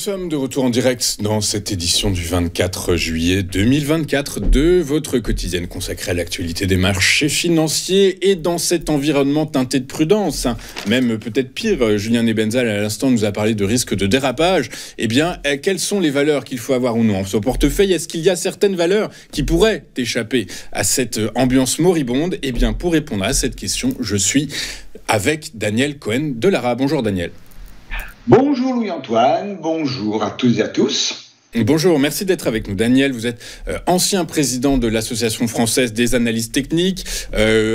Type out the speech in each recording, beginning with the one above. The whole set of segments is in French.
sommes de retour en direct dans cette édition du 24 juillet 2024 de votre quotidienne consacrée à l'actualité des marchés financiers et dans cet environnement teinté de prudence, même peut-être pire. Julien Nebenzal à l'instant nous a parlé de risque de dérapage. Eh bien, quelles sont les valeurs qu'il faut avoir ou non en son portefeuille? Est-ce qu'il y a certaines valeurs qui pourraient échapper à cette ambiance moribonde? Eh bien, pour répondre à cette question, je suis avec Daniel Cohen de Lara. Bonjour Daniel. Bonjour Louis-Antoine, bonjour à toutes et à tous. Bonjour, merci d'être avec nous. Daniel, vous êtes ancien président de l'Association française des analystes techniques,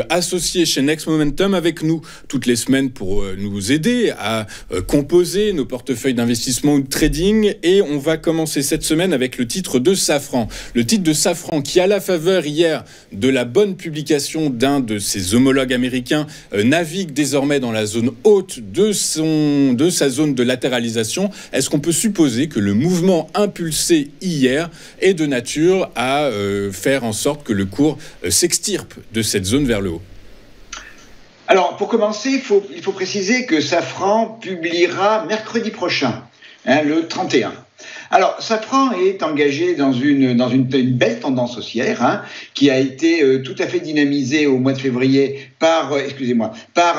associé chez Next Momentum avec nous toutes les semaines pour nous aider à composer nos portefeuilles d'investissement ou de trading. Et on va commencer cette semaine avec le titre de Safran. Le titre de Safran qui, à la faveur hier de la bonne publication d'un de ses homologues américains, navigue désormais dans la zone haute de sa zone de latéralisation. Est-ce qu'on peut supposer que le mouvement impulsé hier est de nature à faire en sorte que le cours s'extirpe de cette zone vers le haut? Alors, pour commencer, il faut préciser que Safran publiera mercredi prochain, le 31. Alors, Safran est engagé dans une belle tendance haussière qui a été tout à fait dynamisée au mois de février par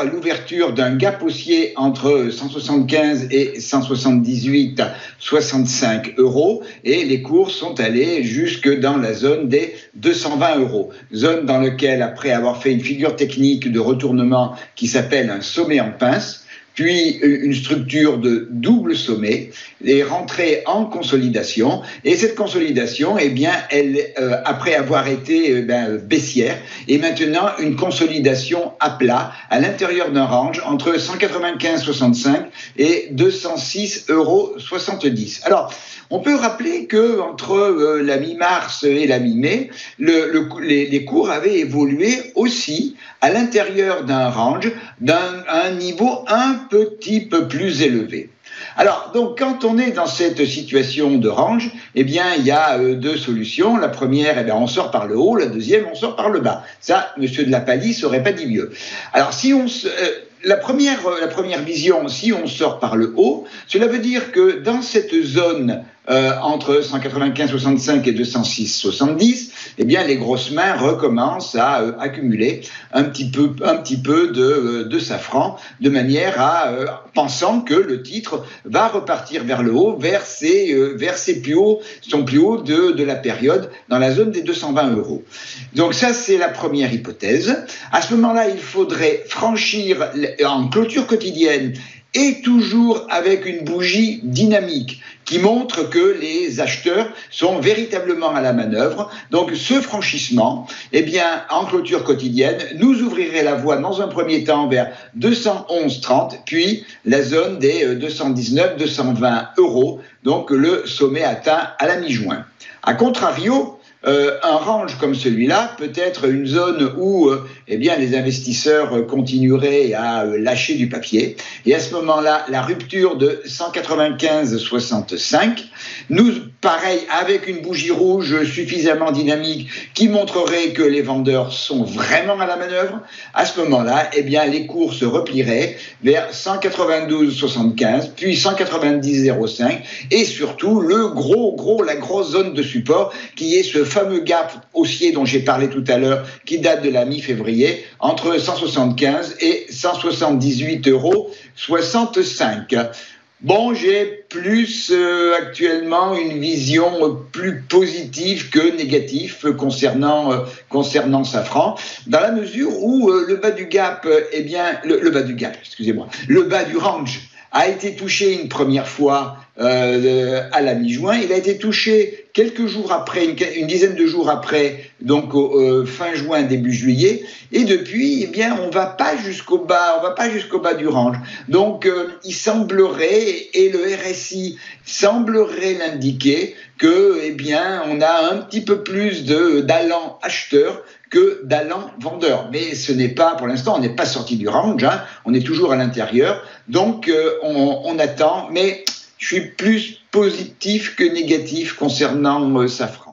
l'ouverture d'un gap haussier entre 175 et 178,65 euros et les cours sont allés jusque dans la zone des 220 euros. Zone dans laquelle, après avoir fait une figure technique de retournement qui s'appelle un sommet en pince, puis une structure de double sommet, est rentrée en consolidation. Et cette consolidation, eh bien, après avoir été baissière, est maintenant une consolidation à plat, à l'intérieur d'un range entre 195,65 et 206,70 euros. Alors, on peut rappeler que entre la mi-mars et la mi-mai, les cours avaient évolué aussi à l'intérieur d'un range, un niveau un petit peu plus élevé. Alors, donc, quand on est dans cette situation de range, eh bien, il y a deux solutions. La première, on sort par le haut. La deuxième, on sort par le bas. Ça, monsieur de la Palisse n'aurait pas dit mieux. Alors, la première vision, si on sort par le haut, cela veut dire que dans cette zone entre 195,65 et 206,70, eh bien les grosses mains recommencent à accumuler un petit peu de Safran, de manière pensant que le titre va repartir vers le haut, vers ses plus hauts, son plus haut de la période, dans la zone des 220 euros. Donc ça, c'est la première hypothèse. À ce moment-là, il faudrait franchir en clôture quotidienne et toujours avec une bougie dynamique qui montre que les acheteurs sont véritablement à la manœuvre. Donc ce franchissement, eh bien, en clôture quotidienne, nous ouvrirait la voie dans un premier temps vers 211,30, puis la zone des 219-220 euros, donc le sommet atteint à la mi-juin. A contrario, un range comme celui-là peut être une zone où les investisseurs continueraient à lâcher du papier. Et à ce moment-là, la rupture de 195,65, pareil, avec une bougie rouge suffisamment dynamique qui montrerait que les vendeurs sont vraiment à la manœuvre, à ce moment-là, les cours se replieraient vers 192,75, puis 190,05 et surtout la grosse zone de support qui est ce fameux gap haussier dont j'ai parlé tout à l'heure, qui date de la mi-février, entre 175 et 178,65 euros. Bon, j'ai plus actuellement une vision plus positive que négative concernant Safran, dans la mesure où le bas du range a été touché une première fois à la mi-juin. Il a été touché quelques jours après, une dizaine de jours après, donc fin juin, début juillet. Et depuis, on va pas jusqu'au bas du range. Donc, il semblerait, et le RSI semblerait l'indiquer, que, on a un petit peu plus d'allant acheteur que d'allant vendeur. Mais ce n'est pas, pour l'instant, on n'est pas sorti du range, on est toujours à l'intérieur. Donc, on attend, mais je suis plus positif que négatif concernant Safran.